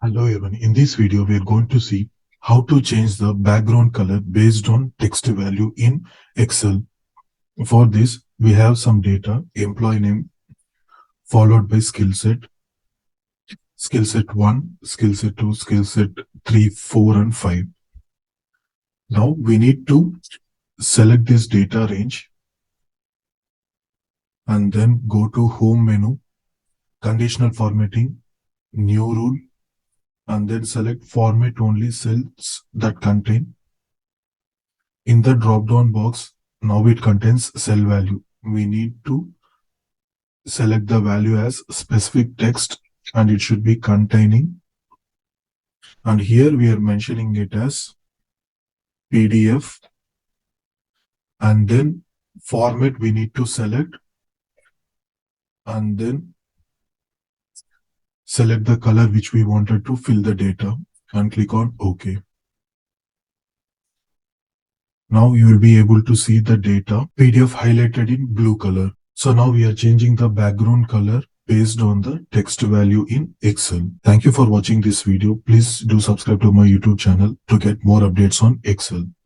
Hello everyone, in this video we are going to see how to change the background color based on text value in Excel. For this we have some data, employee name followed by skill set 1, skill set 2, skill set 3, 4 and 5. Now we need to select this data range and then go to home menu, conditional formatting, new rule, and then select format only cells that contain. In the drop-down box, now it contains cell value. We need to select the value as specific text and it should be containing. And here we are mentioning it as PDF. And then format we need to select and then select the color which we wanted to fill the data and click on OK. Now you will be able to see the data PDF highlighted in blue color. So now we are changing the background color based on the text value in Excel. Thank you for watching this video. Please do subscribe to my YouTube channel to get more updates on Excel.